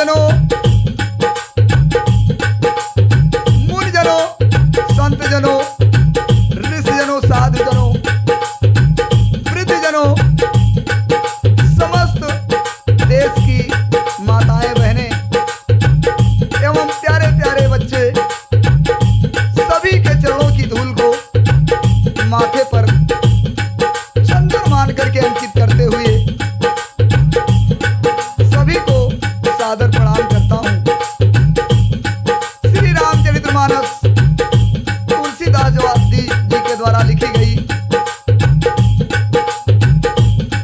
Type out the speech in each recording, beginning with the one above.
गुरुजनों, मुनिजनों, संतजनों, ऋषिजनों, साधुजनों, वृद्धजनों, समस्त देश की माताएं बहनें एवं प्यारे प्यारे बच्चे सभी के चरणों की धूल को माथे पर चंदन मान करके अंकित करते हुए सभी को सादर प्रणाम करता हूँ। श्री रामचरितमानस तुलसीदास जी के द्वारा लिखी गई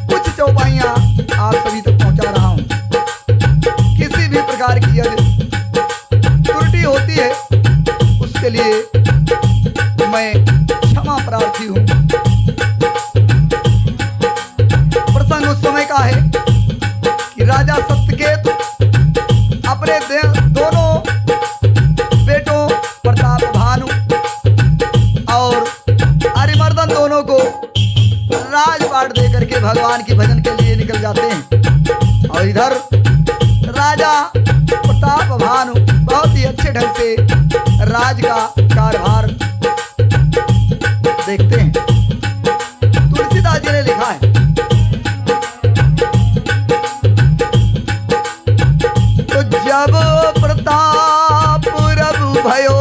कुछ चौपाइयाँ आप सभी तक पहुँचा रहा हूँ। किसी भी प्रकार की यदि त्रुटि होती है उसके लिए मैं क्षमा प्रार्थी हूँ। प्रसंग उस समय का है कि राजा सत्यकेतु अपने दोनों बेटों प्रताप भानु और अरिमर्दन दोनों को राजपाट दे करके भगवान की भजन के लिए निकल जाते हैं। और इधर राजा प्रताप भानु बहुत ही अच्छे ढंग से राज का कारभार देखते हैं। तुलसीदास जी ने लिखा है, तो जब प्रताप रघु भयो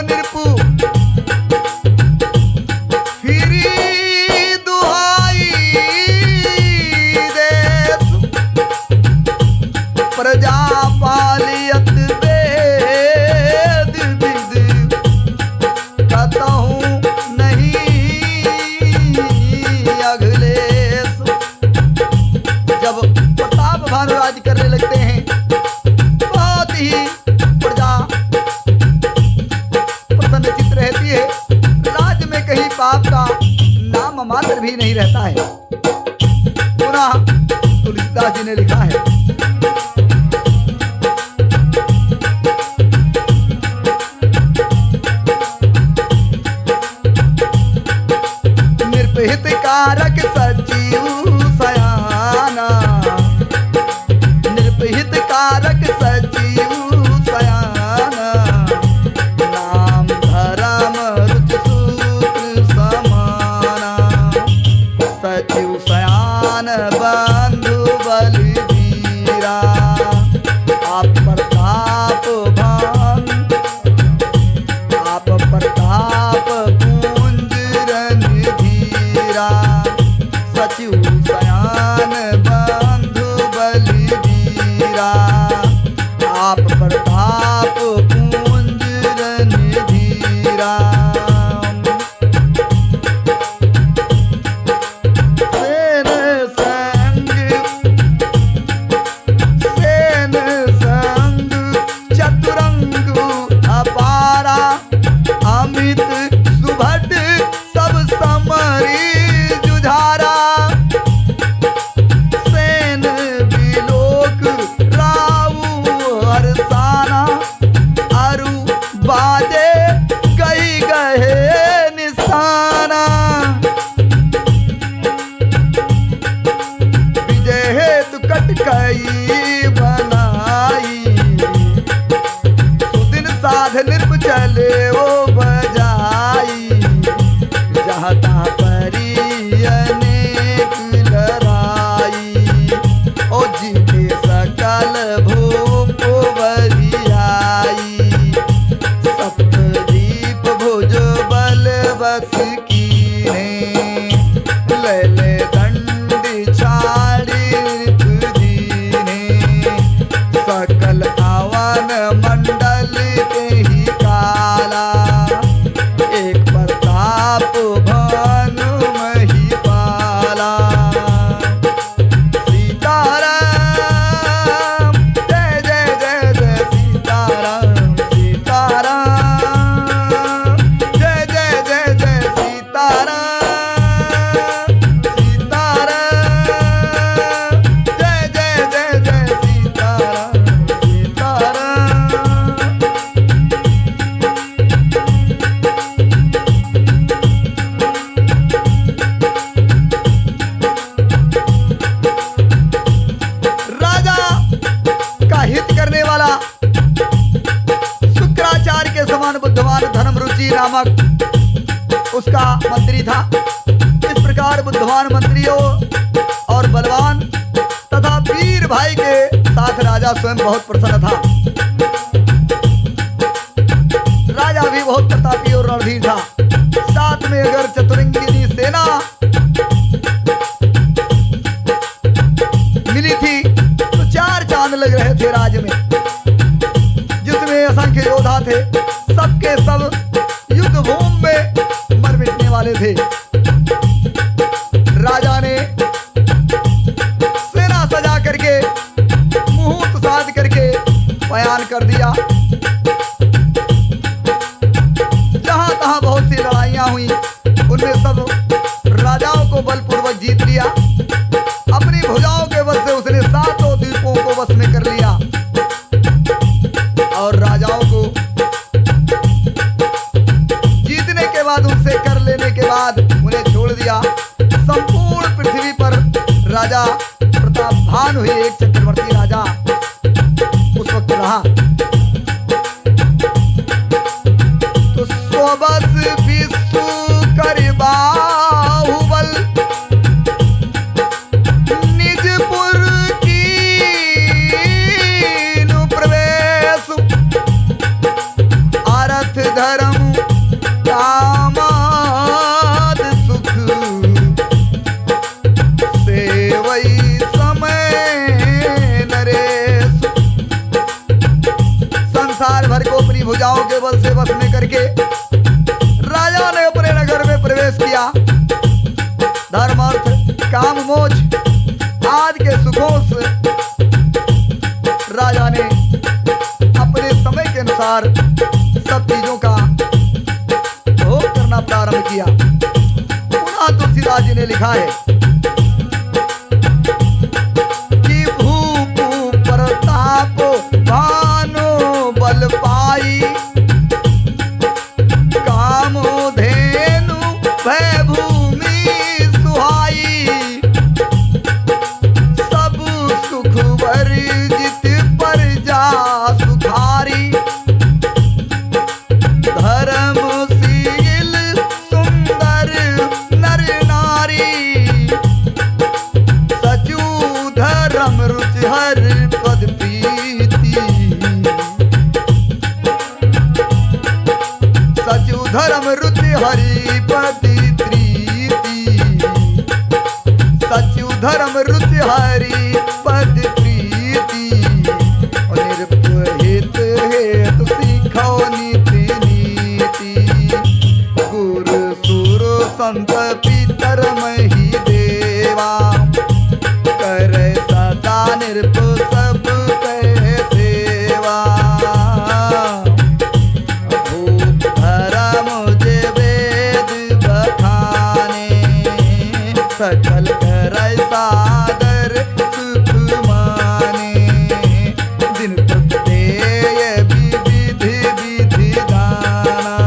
नृपु फिरी दुहाई देश प्रजा पालियत वेद विद कहूँ नहीं अखिलेश। जब प्रताप भानु राज करने लगते हैं बहुत ही प्रजा प्रसन्नचित्त रहती है। राज्य में कहीं पाप का नाम मात्र भी नहीं रहता है। पुनः तुलसीदास जी ने लिखा है, हितकारक सचिव सयाना, निर्हितकारक सचिव सयाना, नाम धर्म रुचि सूत्र समाना, सचिव सयान बंधु बलवीरा, आप प्रताप भान, आप प्रताप सचिव सयान बंधु बलवीरा, आप प्रताप पुंज रणधीरा। सेन संग चतुरंग अपारा, अमित सुभट सब समरी जुझारा, सेन बिलोक राऊ हरसाना, अरु बाजे गई गहे निशाना, विजय हेतु कटकई बनाई, सुदिन साध नृप चले वो बजाई, जहाँ तहाँ परी अनेक लड़ाई, ओ जीते सकल भूप बरियाई, सप्तदीप भुज बल बस कीने, लैले दंड छाड़ी दीने, सकल आवन मंडल ते ही काला, बुद्धवान धर्मरुचि नामक उसका मंत्री था। इस प्रकार बुद्धवान मंत्रियों और बलवान तथा वीर भाई के साथ राजा स्वयं बहुत प्रसन्न था। राजा भी बहुत प्रतापी और रणधीर था। साथ में अगर चतुरंगिनी सेना मिली थी तो चार चांद लग रहे थे राज्य में, जिसमें असंख्य योद्धा थे। सबके सब युद्ध भूमि में मर मिटने वाले थे। राजा ने सेना सजा करके मुहूर्त साध करके बयान कर दिया। जहां तहां बहुत सी लड़ाइयां हुई, उनमें सब राजाओं को बलपूर्वक जीत लिया। अपनी भुजाओं के बल से उसने सातों द्वीपों को वश में कर लिया और राजाओं को जीतने के बाद, उनसे कर लेने के बाद उन्हें छोड़ दिया। संपूर्ण पृथ्वी पर राजा प्रताप भानु ही एक चक्रवर्ती राजा उस वक्त रहा। तो सोबस विश्व कर बाहुबल निजपुर कीनु प्रवेश अर्थ धर्म कामाद सुख सेवई समय नरेश। संसार भर को अपनी भुजाओं के बल से वश में करके राजा ने अपने नगर में प्रवेश किया। धर्म अर्थ काम मोक्ष आदि के सुखों से राजा ने अपने समय के अनुसार सब चीजों का भोग करना प्रारंभ किया। पुनः तुलसीदास जी ने लिखा है कि भूप प्रताप भानु बल पाई कामधेनु भय भूमि सुहाई सब सुख वर्जित प्रजा सुखारी धर्मशील सुंदर नर नारी सचु धर्म रुचि हर पद प्रीति सचु धर्म रुचि हरि पद प्रीति सचु धर्म रुचि हरि पद प्रीति निर्भहित हेतु सीखो नीति गुरु सुर संत पितर मही देवा कर सदा निर्भ सब कह सेवा भूप धर्म जे वेद बखाने सकल कर सादर सुख माने दिन प्रत्यय विधि विधि दाना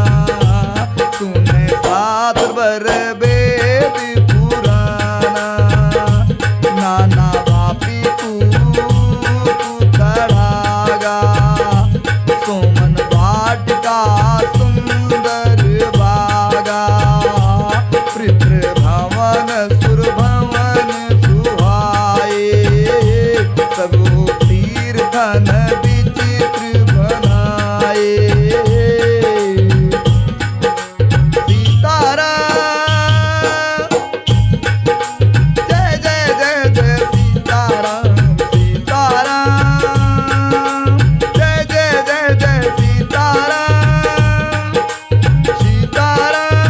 सुने शास्त्र वर वेद पुराना नाना वापी तड़ागा सोमन वाटिका सुंदर बागा पितृ भवन सुर भवन सुहाए सब तीर्थन विचित्र बनाए सीताराम जय जय जय जय सीताराम सीताराम जय जय जय जय सीताराम सीताराम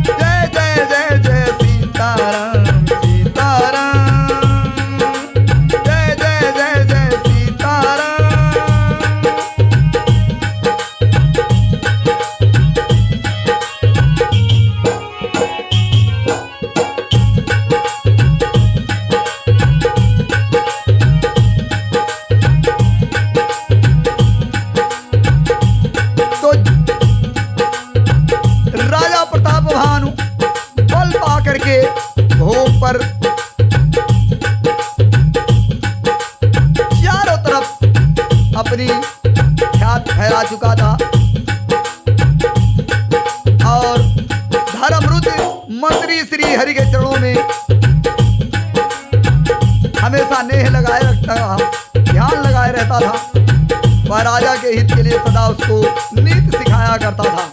जय जय जय जय सीताराम सीताराम जय जय जय जय सीताराम। तो राजा प्रताप भानु बल पा करके भूम पर चारों तरफ अपनी ख्यात फैला चुका था। हमेशा नेह लगाए रखता था, ध्यान लगाए रहता था। वह राजा के हित के लिए सदा उसको नीति सिखाया करता था।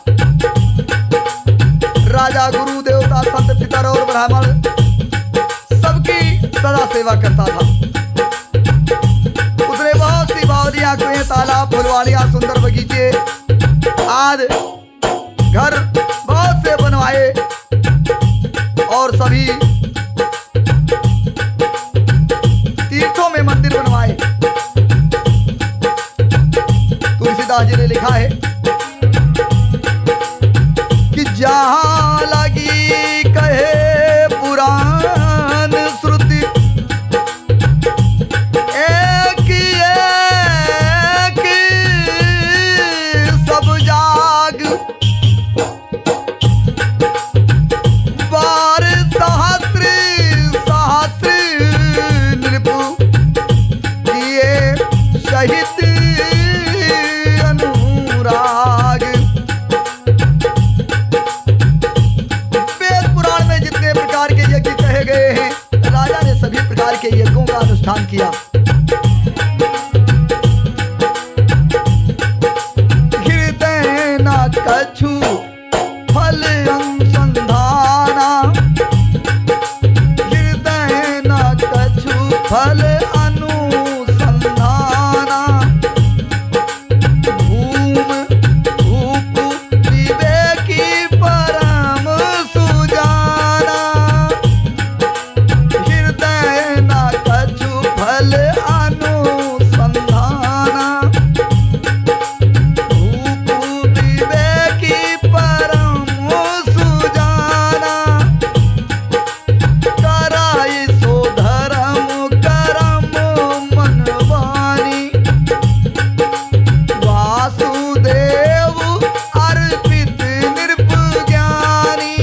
राजा गुरु देवता संत पितर और ब्राह्मण सबकी सदा सेवा करता था। उसने बहुत सी बावलियां, कुएं, तालाब, फुलवाड़ियां, सुंदर बगीचे आदि घर बहुत से बनवाए और सभी तीर्थों में मंदिर बनवाए। तुलसीदास जी ने लिखा है कि जहां लगी कहे पुराण श्रुति, एक एक सब जाग, बार सहस्र सहस्र नृपु किए शहीद अनुराग। वेद पुराण में जितने प्रकार के यज्ञ कहे गए हैं, राजा ने सभी प्रकार के यज्ञों का अनुष्ठान किया। हृदय न कछु फल अनुसंधाना, हृदय न कछु फल अनुसंधाना, भूम भूप विवेकी परम सुजाना, हृदय न कछु फल अनुसंधाना, भूप विवेकी परम सुजाना, कराई सो धर्म करम मनवानी, वासुदेव अर्पित नृप ज्ञानी।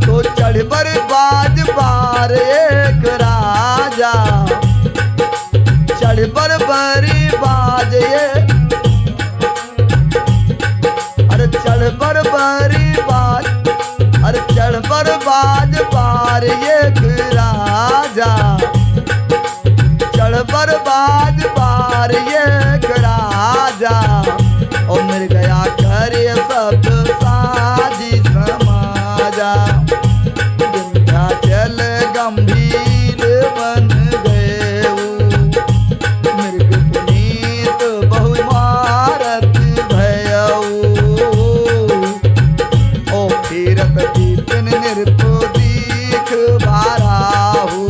तो चढ़ पर बाज बार एक राजा, चढ़ पर बरी बाज ये, अरे चढ़ पर बरी बाज, अरे चढ़ पर बाज बार एक राजा, चढ़ पर बाज बार एक राजा, और मिल गया करे सब साजी समाजा। विंध्याचल गंभीर बन गए, मृग पुनीत बहु मारत भयऊ, ओ फिरत विपिन नृपु दीख बाराहू,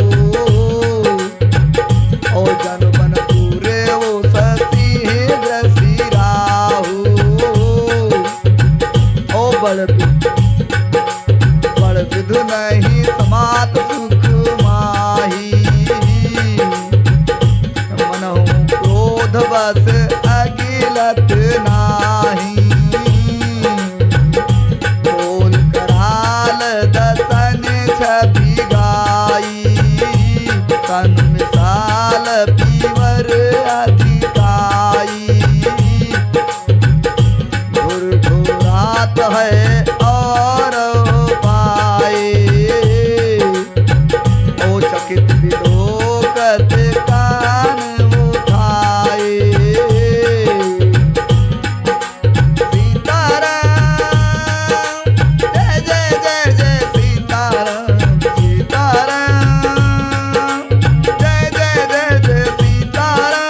ओ जन बन पूरे वो सती ग्रसी राहू, ओ बड़ विधु नहीं समात सुख माही, मनहु क्रोध बस अगिलत नाही, बोल कराल दसन छवि गाई, तन मिसाल पीवर अधिकाई, घुरघुरात है और पाए, ओ चकित विलोकत कान उठाए। सीताराम जय जय जय जय सीताराम, सीताराम जय जय जय जय सीताराम।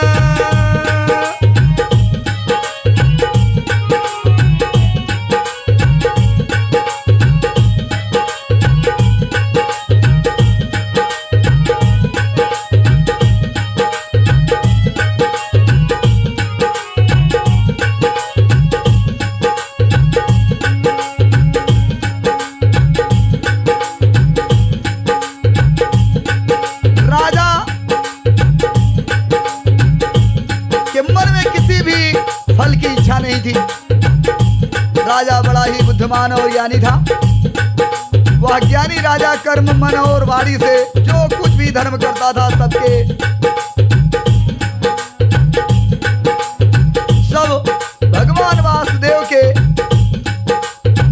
राजा के मन में किसी भी फल की इच्छा नहीं थी। राजा बड़ा ही बुद्धिमान और ज्ञानी था। वह ज्ञानी राजा कर्म, मन और वाणी से जो कुछ भी धर्म करता था, सबके सब भगवान वासुदेव के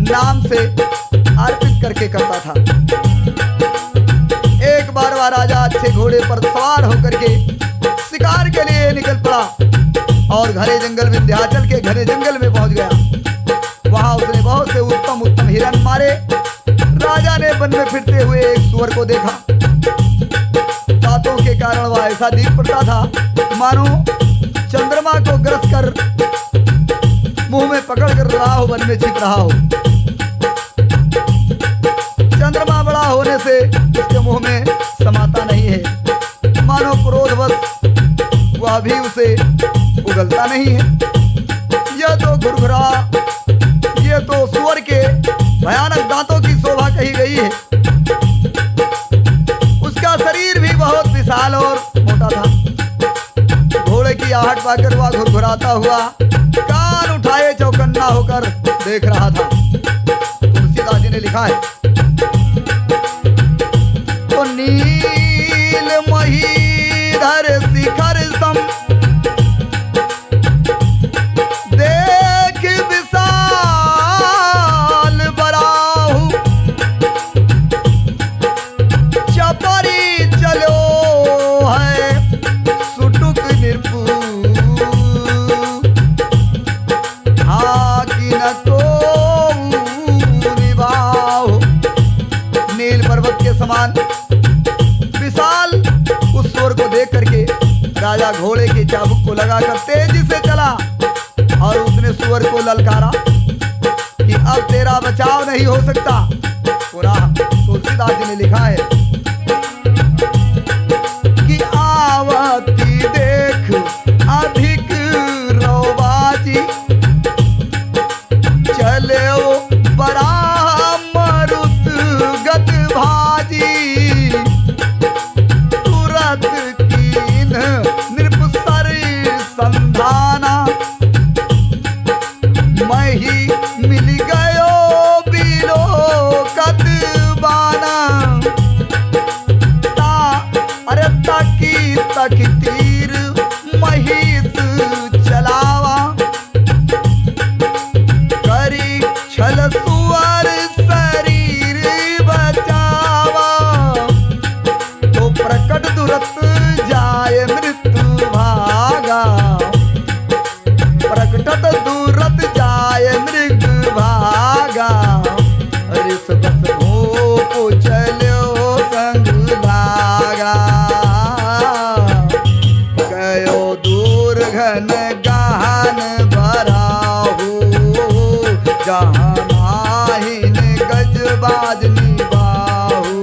नाम से अर्पित करके करता था। एक बार हुआ राजा अच्छे घोड़े पर सवार होकर के शिकार के लिए निकल पड़ा और घने जंगल विंध्याचल के घने जंगल में पहुंच गया। वहां उसने बहुत से उत्तम उत्तम हिरण मारे। राजा ने वन में फिरते हुए एक सुअर को देखा। दांतों के कारण वह ऐसा दिख पड़ता था मानो चंद्रमा को ग्रस कर मुंह में पकड़ कर रहा हो, वन में छिप रहा हो। चंद्रमा बड़ा होने से उसके मुंह में समाता नहीं है, मानो क्रोधवश वह भी उसे उगलता नहीं है। यह तो घुरघुरा, यह तो सुअर के भयानक दांतों की शोभा कही गई है। उसका शरीर भी बहुत विशाल और मोटा था। घोड़े की आहट पाकर वह घुरघुराता हुआ कान उठाए चौकन्ना होकर देख रहा था। तुलसीदास जी ने लिखा है, तो नील महीधर शिखर सम देख विशाल बराहु, चपरी चलो है सुटुक निर्भु, हाकिन को निभाओ। नील पर्वत के समान विशाल उस सुअर को देख करके राजा घोड़े के चाबुक को लगाकर तेजी से चला और उसने सुअर को ललकारा कि अब तेरा बचाव नहीं हो सकता। पुनः तुलसीदास जी ने लिखा है कि आवती देख अधिक रौबाजी, चले ओ बरा मरुत गत भाजी, तुरत कीन नृपसर संधाना, मैं ही मिल गयो बिलो कत बाना, ता अरे तकी तक तीर महिष चलावा, करी छल सुअर शरीर बचावा, तो प्रकट दुरत जाय मृत्यु भागा, प्रकटत दुरत जाय मृग भागा, ऋषभस भूप चलो संग भागा, गयो दूर घन गहन भराहु, जहाँ नाहिन गजबाज निबाहु,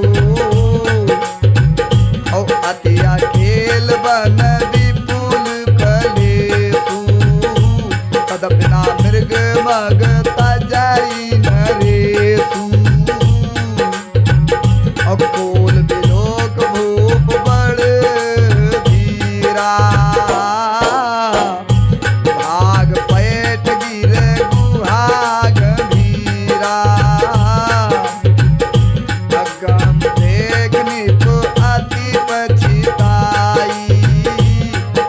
औ अतिया खेल बन विपुल कलेसु, कदपिना मृग मग तजई नरेसु, अकोल बिलोक भूप बड़ धीरा, भाग पैठ गिर गुहा गंभीरा, अगम देख निप अति पछिताई,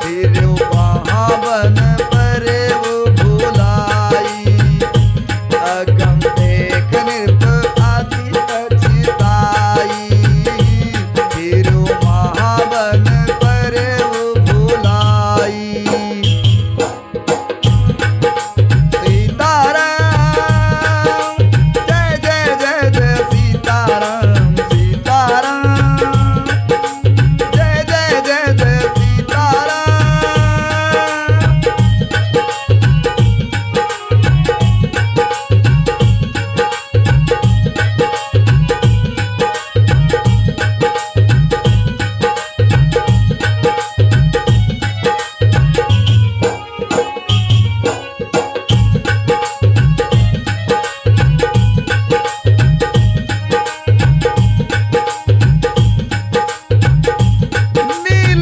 फिर वहाँ वन परे वो भुलाई, अगम देख निप अति पछिताई, फिर वहाँ वन परे वो भुलाई। सीताराम जय जय जय जय सीताराम, सीताराम जय जय जय जय सीताराम। नील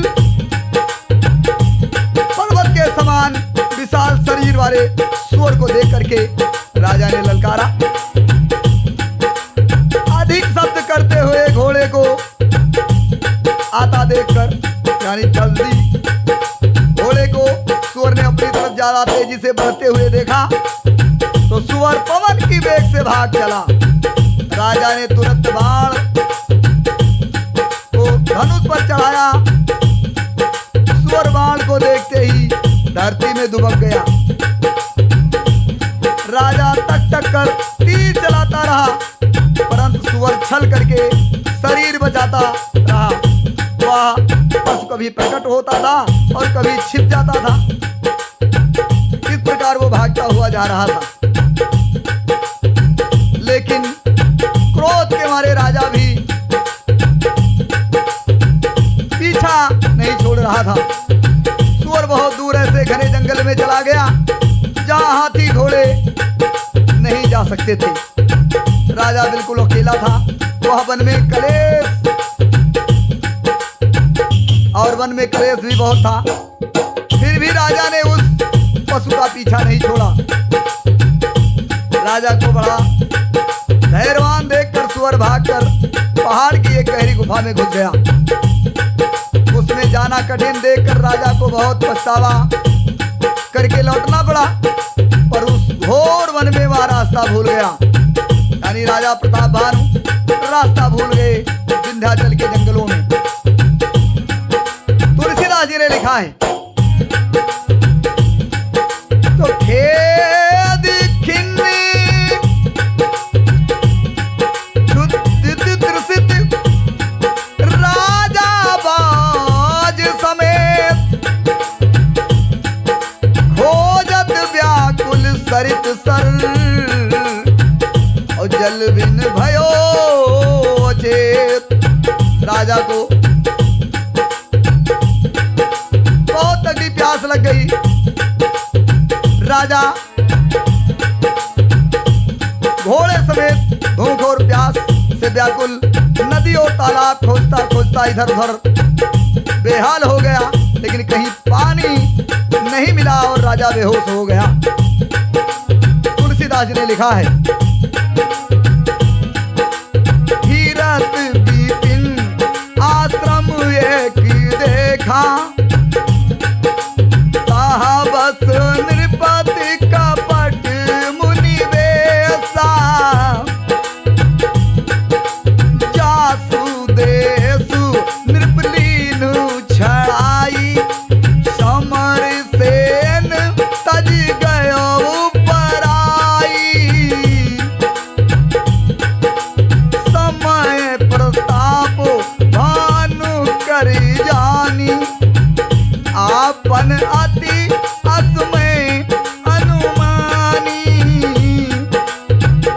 पर्वत के समान विशाल शरीर वाले सुअर को देख करके राजा ने ललकारा। अधिक शब्द करते हुए घोड़े को आता देखकर, यानी जल्दी घोड़े को सुअर ने अपनी तरफ ज्यादा तेजी से बढ़ते हुए देखा तो सुअर पवन की वेग से भाग चला। राजा ने तुरंत बाण को धनुष रहा। वह पशु कभी प्रकट होता था और कभी छिप जाता था। इस प्रकार वो भागता हुआ जा रहा था, लेकिन क्रोध के मारे राजा भी पीछा नहीं छोड़ रहा था। सुअर बहुत दूर ऐसे घने जंगल में चला गया जहां हाथी घोड़े नहीं जा सकते थे। राजा बिल्कुल अकेला था। वह वन में कलेश भी बहुत था। फिर भी राजा ने उस पशु का पीछा नहीं छोड़ा। राजा को बड़ा धैर्यवान देखकर सुअर भागकर पहाड़ की एक गहरी गुफा में घुस गया। उसमें जाना कठिन देखकर राजा को बहुत पछतावा करके लौटना पड़ा, पर उस घोर वन में वह रास्ता भूल गया। यानी राजा प्रताप भानु रास्ता भूल गए विंध्याचल के जंगलों में। तुलसीदास जी ने लिखा है, तो खेद खिन्नी तृषित राजा बाज समेत खोजत व्याकुल सरित सर और जल बिन भयो चेत। राजा को बहुत तगड़ी प्यास लग गई। राजा घोड़े समेत भूख और प्यास से व्याकुल नदी और तालाब खोजता खोजता इधर उधर बेहाल हो गया, लेकिन कहीं पानी नहीं मिला और राजा बेहोश हो गया। तुलसीदास जी ने लिखा है, धीरथ विपिन आश्रम एक देखा साहबस नृपति कपट मुनि वेशा जासु देसु नृपलीनु छड़ाई समर सेन तज गयो पराई समय प्रताप भानु कर जानी आपन अति असमय अनुमानी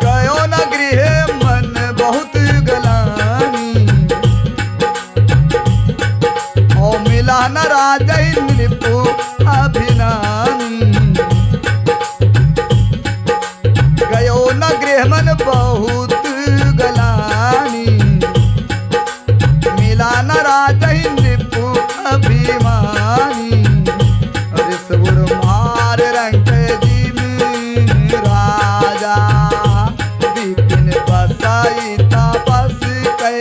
गयो न गृह मन बहुत गलानी ओ मिला न राजा नृपु अभिनामी गयो न गृह मन बहुत गलानी मिला न राजा नृपु अभिमानी मार रंग जीव राजा विपिन बसाई तपस कै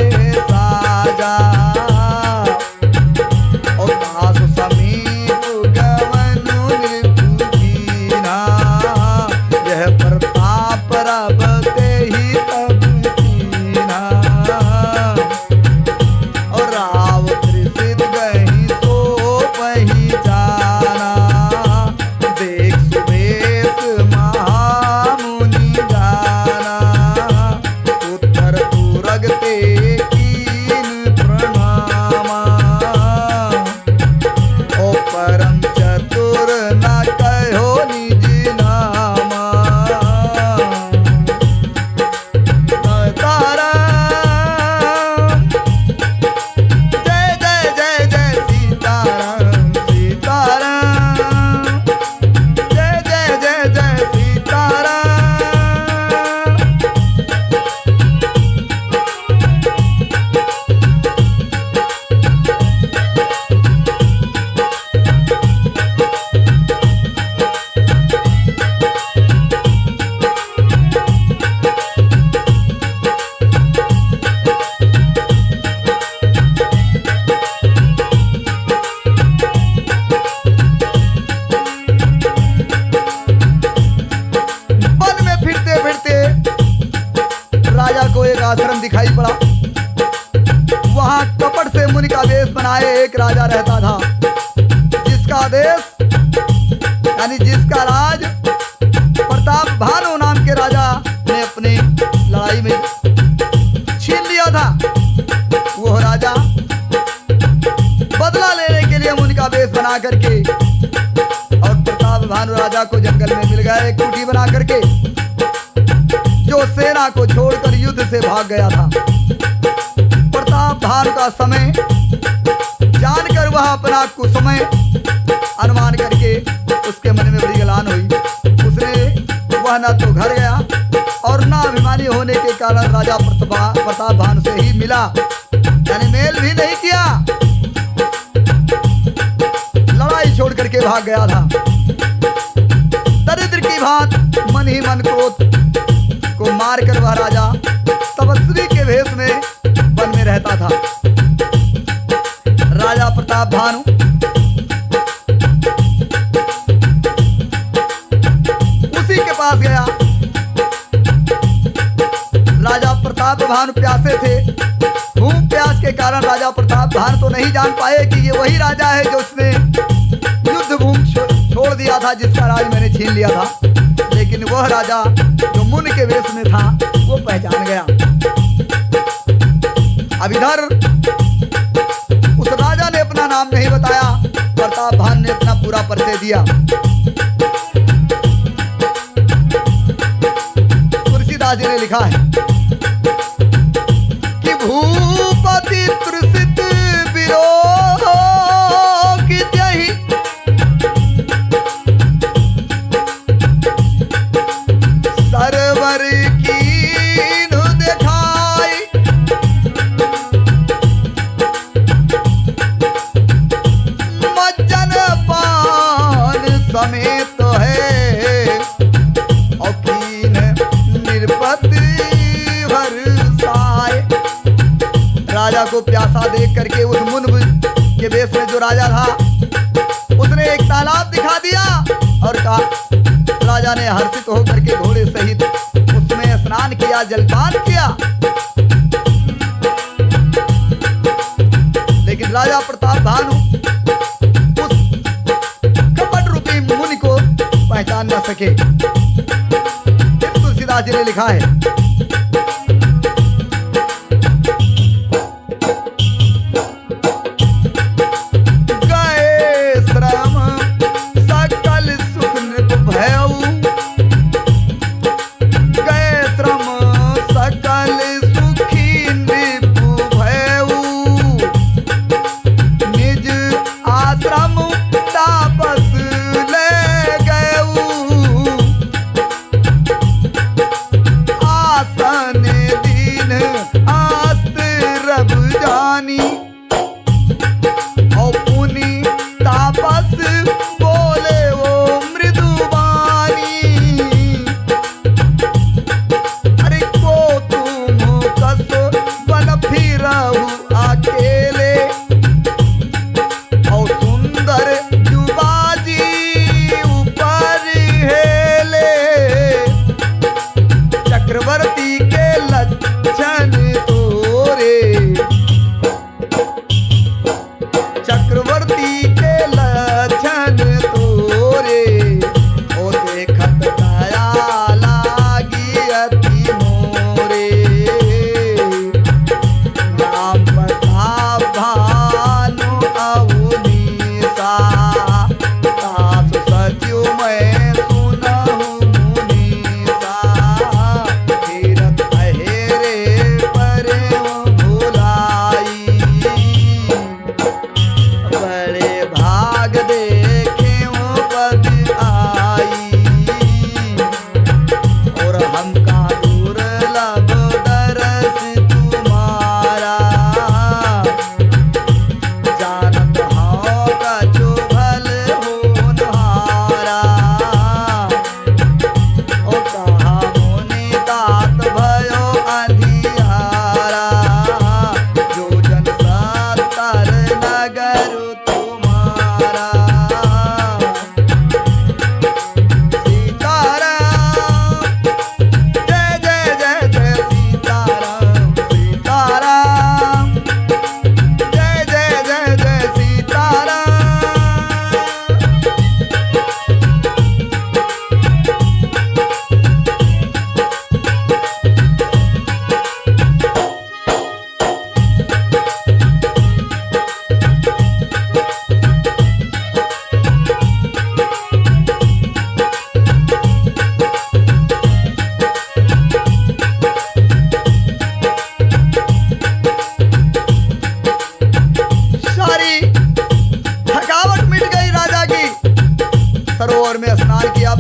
साजा और दास समीप गवनु नृपु कीना यह प्रताप रब तेहि तब कीना और राव त्रिसित गही तो पहचाना देख सुबेश महामुनि जाना उत्तर तुरग ते कीन प्रणामा ओ परम चतुर न कहो निज नामा तारा जय जय जय जय सीताराम सीताराम जय जय जय जय सीताराम। वन में फिरते फिरते राजा को एक आश्रम दिखाई पड़ा। वहां कपट से मुनि का वेश बनाए एक राजा रहता था, जिसका देश यानी जिसका राज प्रताप भानु नाम के राजा ने अपनी लड़ाई में छीन लिया था। वो राजा बना करके और प्रताप भानु राजा को जंगल में मिल गया एक कुटी बना करके, जो सेना को छोड़कर युद्ध से भाग गया था। प्रताप भानु का समय जानकर वह अपना कुसमय अनुमान करके उसके मन में बड़ी गलान हुई। उसने वह न तो घर गया और न अभिमानी होने के कारण राजा प्रताप भानु से ही मिला, यानी मेल भी नहीं किया, लड़ाई छोड़ करके भाग गया था। दरिद्र की भांत मन ही मन क्रोध को मारकर वह राजा तपस्वी के भेष में वन में रहता था। राजा प्रताप भानु उसी के पास गया। राजा प्रताप भानु प्यासे थे। भूख प्यास के कारण राजा प्रताप भानु तो नहीं जान पाए कि ये वही राजा है जो उसने युद्ध भूमि छोड़ दिया था, जिसका राज मैंने छीन लिया था। लेकिन वह राजा जो मुनि के वेश में था वो पहचान गया। अब इधर उस राजा ने अपना नाम नहीं बताया, प्रताप भानु ने अपना पूरा परिचय दिया। तुलसीदास जी ने लिखा है कि भूपति तृषित विरोह कित्यहि सरवर कीन्हु देखाई, मज्जन पान समेत है और कीन निरपति भरसाए। राजा को प्यासा देख करके उस मुन के वेश में जो राजा था उसने एक तालाब दिखा दिया और कहा, राजा ने हर्षित होकर के घोड़े सहित उसमें स्नान किया, जलपान किया। लेकिन राजा प्रताप भानु उस कपट रूपी मुनि को पहचान न सके। तुलसीदास जी ने लिखा है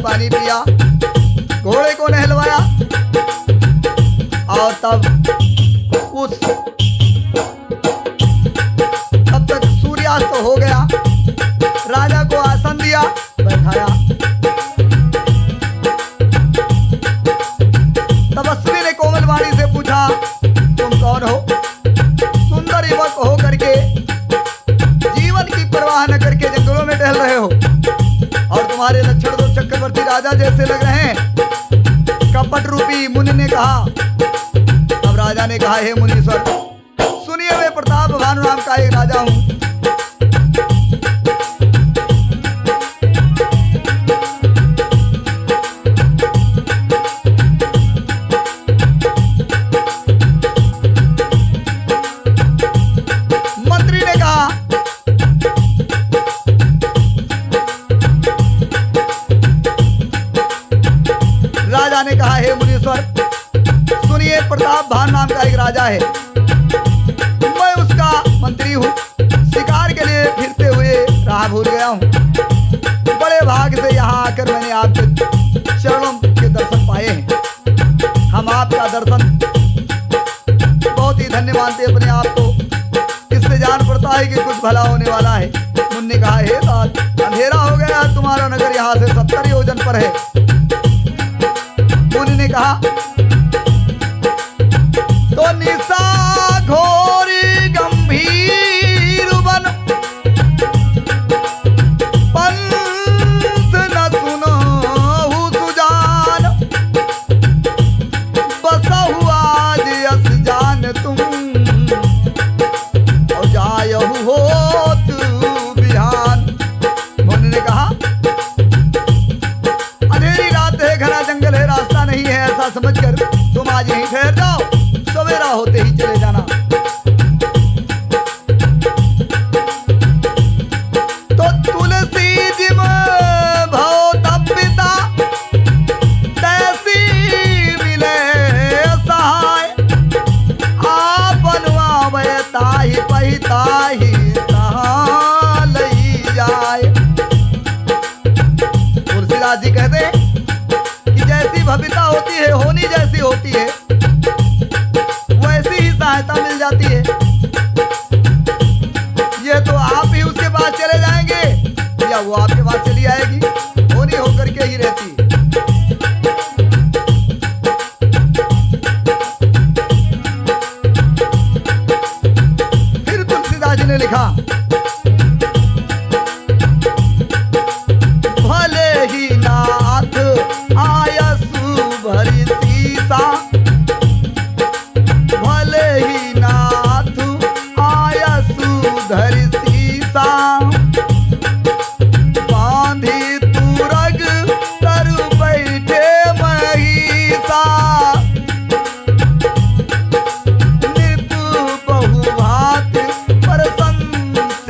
पानी पिया, घोड़े को नहलवाया और तब तक सूर्यास्त हो गया। राजा को आसन दिया, बैठाया। तपस्वी ने कोमल वाणी से पूछा, तुम कौन हो? सुंदर युवक हो करके जीवन की परवाह न करके जंगलों में टहल रहे हो और तुम्हारे लक्षण तो चक्रवर्ती राजा जैसे लग रहे हैं। कपट रूपी मुनि ने कहा। अब राजा ने कहा, हे मुनीश्वर सुनिए, मैं प्रताप भानु नाम का एक राजा हूं। मंत्री ने कहा, राजा ने कहा, हे मुनीश्वर सुनिए, प्रताप भानु नाम का एक राजा है, मैं उसका मंत्री हूँ। शिकार के लिए फिरते हुए राह भूल गया हूँ। बड़े भाग से यहाँ आकर मैंने आपके चरणों के दर्शन पाए हैं। हम आपका दर्शन बहुत ही धन्य मानते अपने आप को। इससे जान पड़ता है कि कुछ भला होने वाला है। मुन्ने कहा, हे तात, अंधेरा हो गया, तुम्हारा नगर यहाँ से 70 योजन पर है। मुनि ने कहा, तो निशा घोरी गंभीर बन, पंथ न सुनो सुजान, बसहु आज यस जान तुम, और जायहु होत बिहान। मुनि ने कहा, अंधेरी रात है, घना जंगल है, रास्ता नहीं है, ऐसा समझकर तुम आज यहीं ठहर जाओ, सवेरा होते ही चले जाना। तो तुलसी जिम भव तपिता, तैसी मिले सहाय, आपन आवे ताहि पहि ताहि तहाँ लई जाए। तुलसीदास जी कहते कि जैसी भविता होती है, होनी जैसी होती है, वैसी ही सहायता मिल जाती है। ये तो आप ही उसके पास चले जाएंगे या वो आपके पास चली आएगी, होनी होकर के ही रहती है। फिर तुलसीदास जी ने लिखा, भले ही नाथ आयसु भरी सीसा, भले ही नाथ आयसु धरि सीसा, बांधी तुरग तरु बैठे महिषा, नित बहुभात पर संसार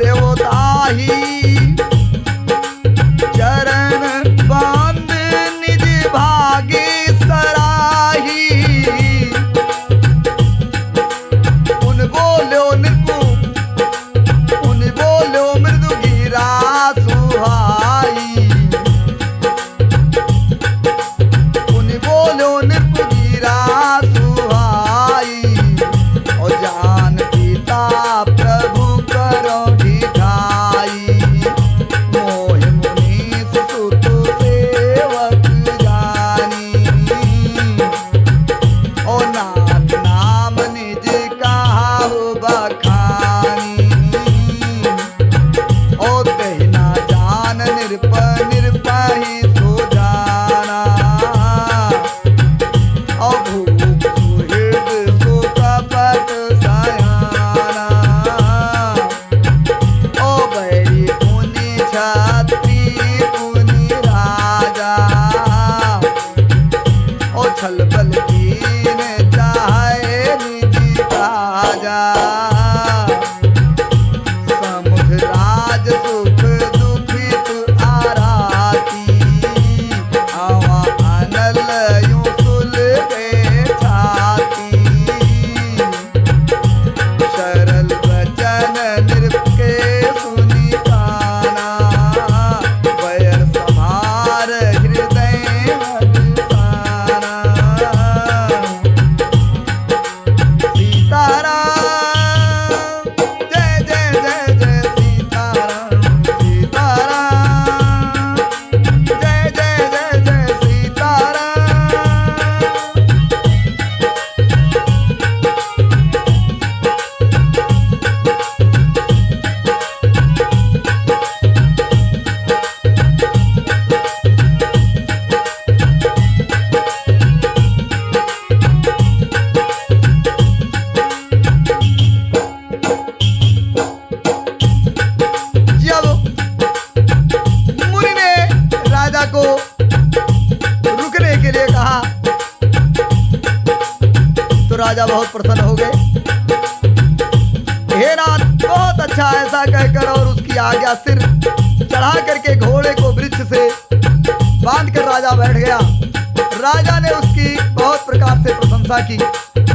राजा बहुत प्रसन्न हो गए। हे रात, बहुत अच्छा, ऐसा कहकर और उसकी आज्ञा सिर चढ़ा करके घोड़े को वृक्ष से बांधकर राजा बैठ गया। राजा ने उसकी बहुत प्रकार से प्रशंसा की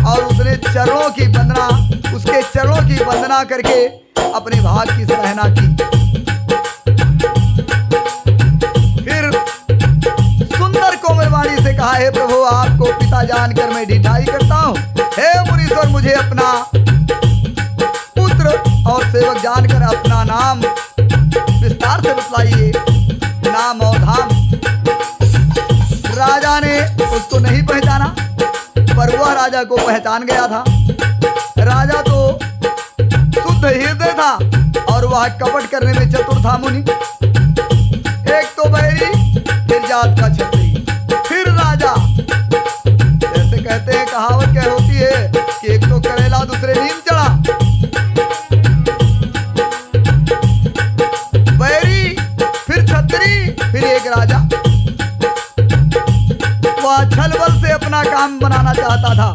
और उसने चरणों की वंदना, उसके चरणों की वंदना करके अपने भाग की सराहना की। फिर सुंदर कोमलवाणी से कहा, हे प्रभु, आपको पिता जानकर मैं ढिठाई करता हूँ। हे मुनीश्वर, मुझे अपना पुत्र और सेवक जानकर अपना नाम विस्तार से बतलाइए, नाम और धाम। राजा ने उसको नहीं पहचाना, पर वह राजा को पहचान गया था। राजा तो शुद्ध हृदय था और वह कपट करने में चतुर था मुनि। एक तो बैरी, फिर जात का छत्री, फिर राजा। जैसे कहते हैं, कहावत क्या होती है कि एक तो करेला दूसरे नीम चढ़ा। बैरी, फिर छत्री, फिर एक राजा। वह छल बल से अपना काम बनाना चाहता था।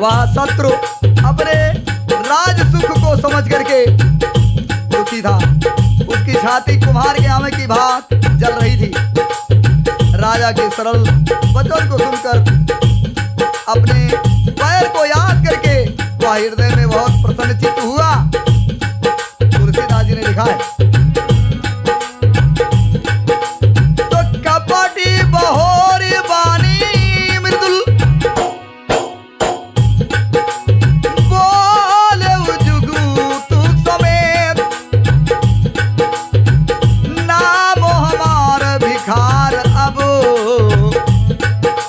वह शत्रु अपने राज सुख को समझ करके दुखी था। उसकी छाती कुम्हार के आमे की भांति जल रही थी। राजा के सरल वचन को सुनकर अपने पैर को याद करके वह हृदय में बहुत प्रसन्नचित्त हुआ। तुलसीदास जी ने लिखा है, तो कपटी बहोरी बानी मृदुल बोले जुगुतु समेत, नाम हमार भिखार अब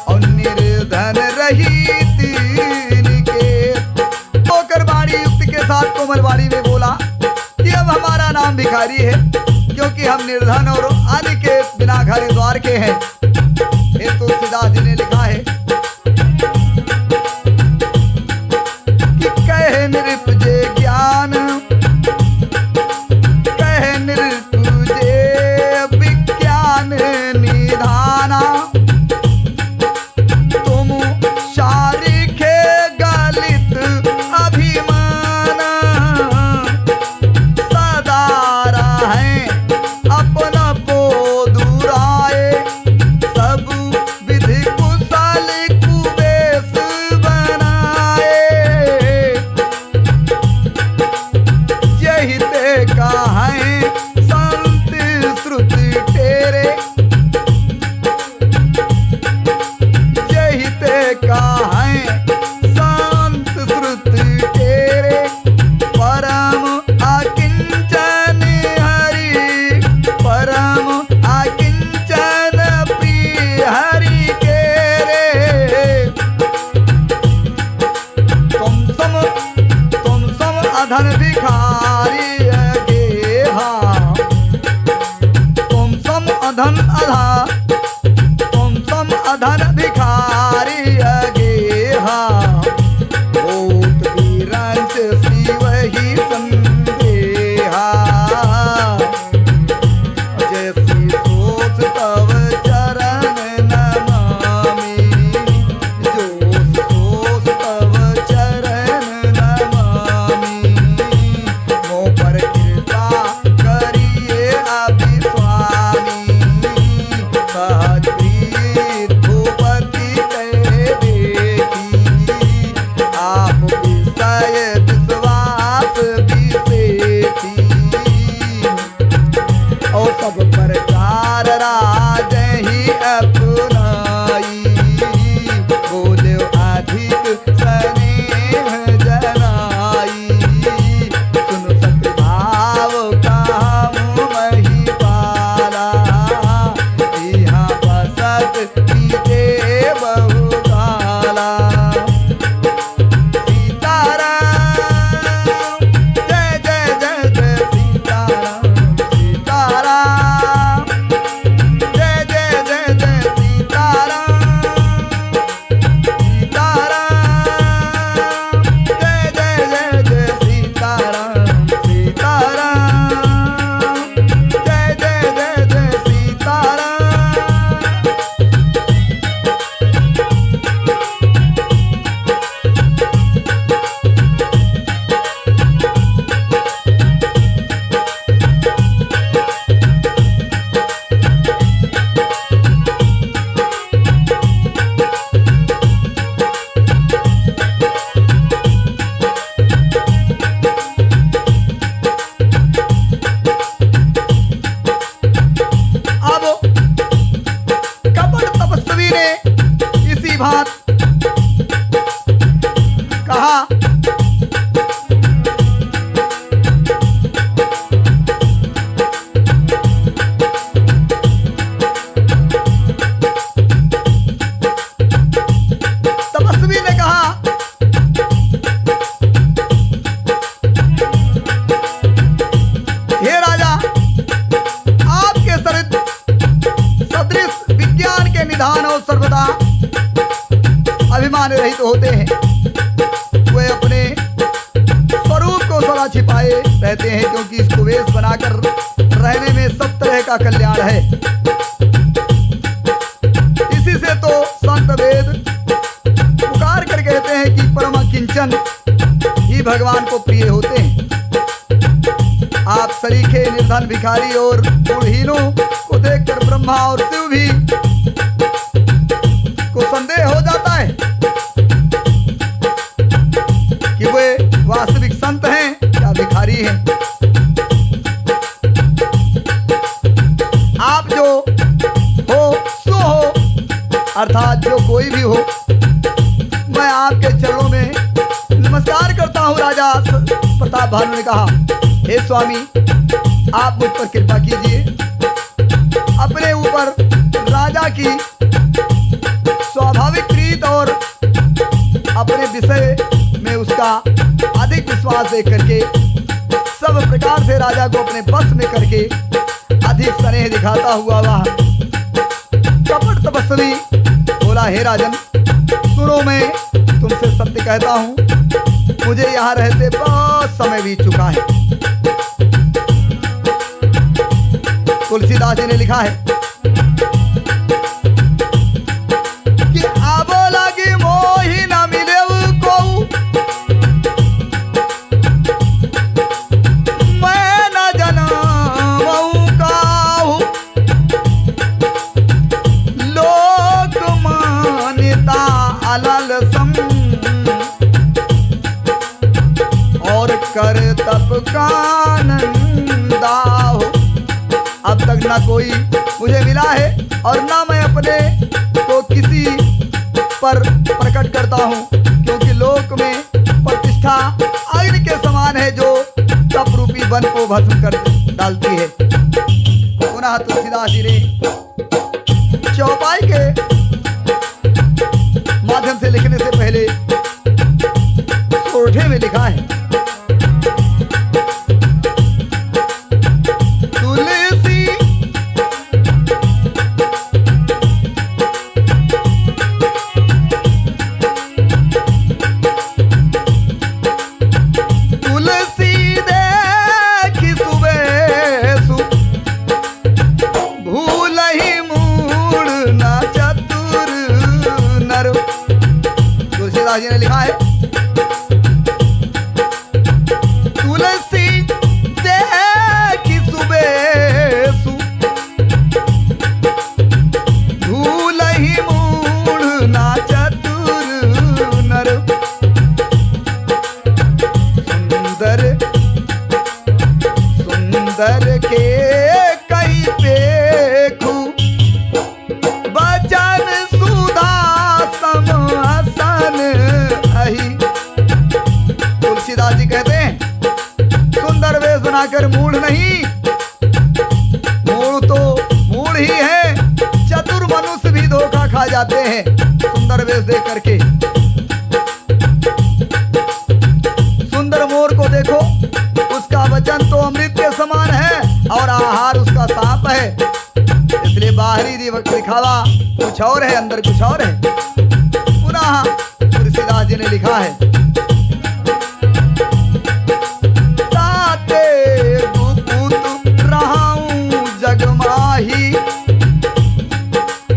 और निर्धन रही तीन के। होकर वाणी युक्त के साथ कोमलवाणी में बोला कि अब हमारा नाम भिखारी है, क्योंकि हम निर्धन और अन्य के बिना घर द्वार के हैं। हे तुलसीदास जी ने लिखा है कि कहे निरुपजे ज्ञान, कहे निरुपजे विज्ञान निधाना, तुम शारीखे गलित अभिमान, सदा रहें अपना पोदुराए, सब विधि कुशल कुबेश बनाए, यही ते कहें संत श्रुति तेरे, यही ते कहें संत श्रुति तेरे, परम अकिंचन हरि, परम अकिंचन प्रिय हरि के रे। तुम सम अधन भिखारी गेहा, तुम सम अधन भिखारी गेहा, भूत विरंच शिव ही संदेहा, जैसी सोच तव चरण नमामि, जो सोच तव चरण नमामि, मोह पर अभिमान रहित होते हैं, वे अपने स्वरूप को सदा छिपाए रहते हैं, क्योंकि इसको वेश बनाकर रहने में सब तरह का कल्याण है। इसी से तो संत वेद पुकार कर कहते हैं कि परम किंचन ही भगवान को प्रिय होते हैं। आप सरीखे, निर्धन, भिखारी और गुणहीनों को देखकर ब्रह्मा और शिव भी को संदेह हो जाता है कि वे वास्तविक संत हैं या भिखारी हैं। आप जो हो सो हो, अर्थात जो कोई भी हो, मैं आपके चरणों में नमस्कार करता हूँ। राजा प्रताप भानु ने कहा, हे स्वामी, आप मुझ पर कृपा कीजिए। अपने ऊपर राजा की स्वाभाविक प्रीत और अपने विषय में उसका अधिक विश्वास देख करके सब प्रकार से राजा को अपने बस में करके अधिक स्नेह दिखाता हुआ वह कपट तपस्वी बोला, हे राजन, सुनो, मैं तुमसे सत्य कहता हूँ, मुझे यहाँ रहते बहुत समय बीत चुका है। तुलसीदास जी ने लिखा है कि आबो लगी मोहि न मिले को, मैं न जानऊं काहू, लोक मान्यता अलल सम, और कर तप कानंदा हो। अब तक ना कोई मुझे मिला है और ना मैं अपने को किसी पर प्रकट करता हूँ, क्योंकि लोक में प्रतिष्ठा अग्नि के समान है जो तप रूपी वन को भस्म कर डालती है। पुनः तुलसीदास जी ने चौपाई के माध्यम से लिखने से पहले सोठे में लिखा है, जी ने लिखा है, तुलसी देखी सुबेसु, भूलहि मूढ़ ना चतुर नर, सुंदर सुंदर के कई पेखु, बचन सुधा समासन अहि। तुलसीदास जी कहते हैं, सुंदर वेश बनाकर मूढ़ नहीं, मूढ़ तो मूढ़ ही है, चतुर मनुष्य भी धोखा खा जाते हैं सुंदर वेश देख करके। सुंदर मोर को देखो, उसका वचन तो अमृत के समान है और आहार उसका सांप है, इसलिए बाहरी दिखावा कुछ और है, अंदर कुछ और है। पुनः तुलसीदास जी ने लिखा है, ताते गुपुत रहाऊं जगमाही,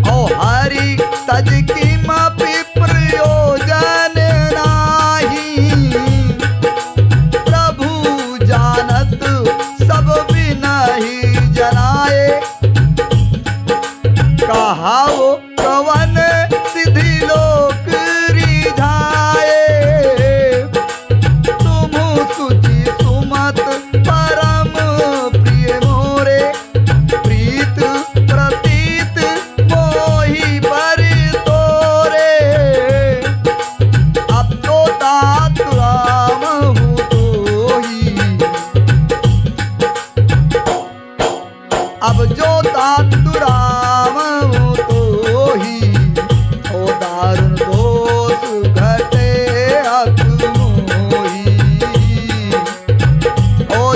ओ हरि तज की मपि प्रयोजन नाही, प्रभु जानत सब बिनहि जनाए, कहा वो कवन सिद्धि लोक रिझाए, तुम सुचि सुमत परम प्रिय मोरे, प्रीत प्रतीत मोहि पर तोरे, अब तो तात राम हूँ तो ही, अब जो तात राम हूँ तो ही, ओ दारुण दोष घटे अख मोही, ओ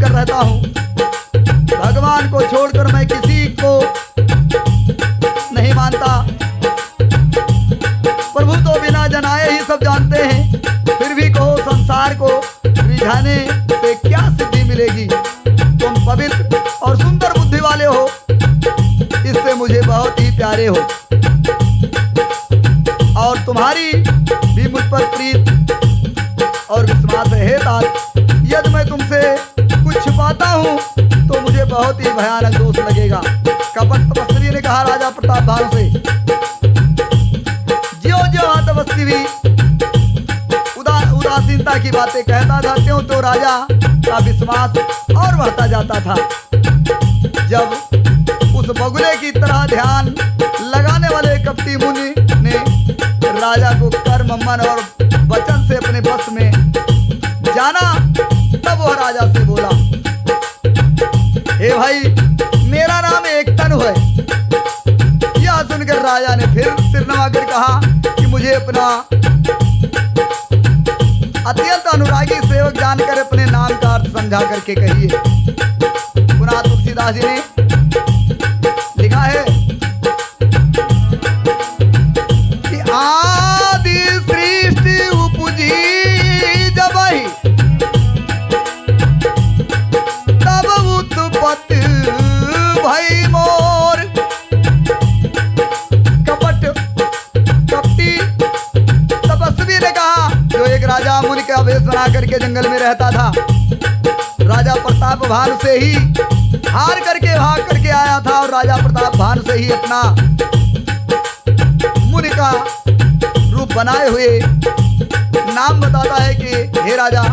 कर रहता हूँ। भगवान को छोड़कर मैं किसी को नहीं मानता। प्रभु तो बिना जनाए ही सब जानते हैं, फिर भी कहो संसार को रिझाने से क्या सिद्धि मिलेगी। तुम पवित्र और सुंदर बुद्धि वाले हो, इससे मुझे बहुत ही प्यारे हो और तुम्हारी भी मुझ पर प्रीत और विश्वास है। हे तात, यदि मैं तुमसे कुछ छिपाता हूँ तो मुझे बहुत ही भयानक दोष लगेगा। कपट तपस्वी ने कहा राजा प्रताप भानु से। ज्यों ज्यों तपस्वी भी उदासीनता की बातें कहता था, त्यों तो राजा का विश्वास और बढ़ता जाता था। जब उस बगुले की तरह ध्यान लगाने वाले कपटी मुनि ने राजा को कर्म, मन और वचन से अपने बस में जाना, तब वह राजा से बोला, हे भाई, मेरा नाम एक तनु है। यह सुनकर राजा ने फिर सिर नवाकर कहा कि मुझे अपना अत्यंत अनुरागी सेवक जानकर अपने नाम का अर्थ समझा करके कहिए। पुनः तुलसीदास जी ने लिखा है कि आदि सृष्टि उपजी जबहि तब उत्पत्ति भई मोर। कपटी तपस्वी ने कहा, जो एक राजा मुनि के अवेश बना करके जंगल में रहता था, राजा प्रताप भानु से ही हार करके भाग करके आया था और राजा प्रताप भानु से ही अपना मुनि का रूप बनाए हुए नाम बताता है कि हे राजा,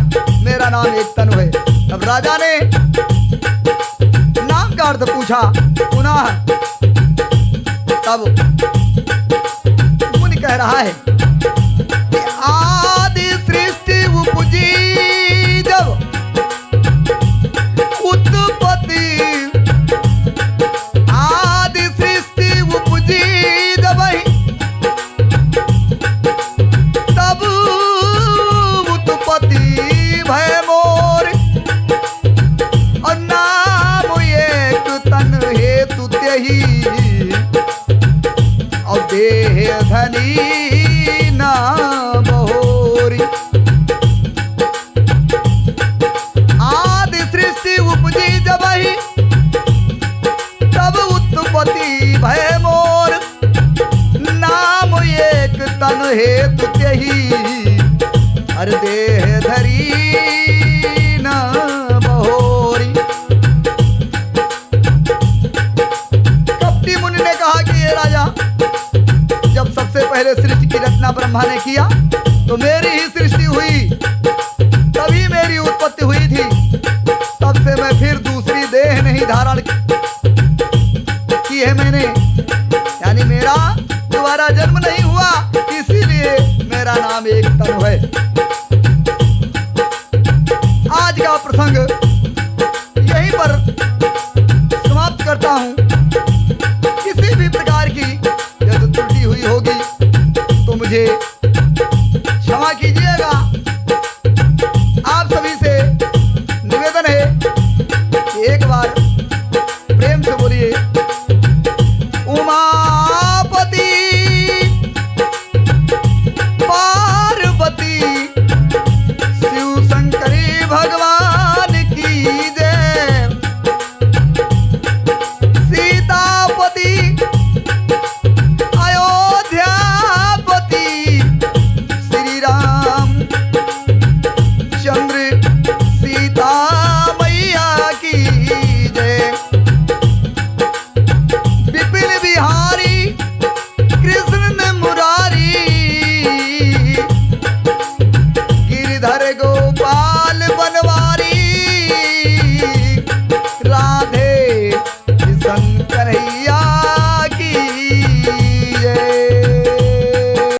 मेरा नाम एक तनु है। अब राजा ने नाम का अर्थ पूछा पुनः, तब मुनि कह रहा है कि आदि सृष्टि उपजी जब उत्पत्ति, आदि सृष्टि उपजी जब तब उत्पत्ति भय मोर। और नाम एक तन हेतु तेहि और देह धनी ना बहोरी। आदि सृष्टि उपजी जबहि तब उत्पत्ति भय मोर। नाम एक तन हेतु तेहि हर देह धरी ना बहोरी। कपटी मुनि ने कहा कि ये राजा, जब सबसे पहले सृष्टि की रचना ब्रह्मा ने किया तो मेरी ही सृष्टि हुई, तभी मेरी उत्पत्ति हुई थी। तब से मैं फिर दूसरी देह नहीं धारण की है मैंने, यानी मेरा दोबारा जन्म नहीं हुआ, इसीलिए मेरा नाम एक तनु है। आज का प्रसंग यहीं पर समाप्त करता हूं। किसी भी प्रकार की यदि त्रुटि हुई होगी तो मुझे क्षमा कीजिएगा। आप सभी से निवेदन है कि एक बार प्रेम से बोलिए, उमापति पार्वती शिव शंकरी भगवान की जय। सीतापति अयोध्यापति श्री राम चंद्र सीता मैया की जय। विपिन बिहारी कृष्ण मुरारी गिरधर गो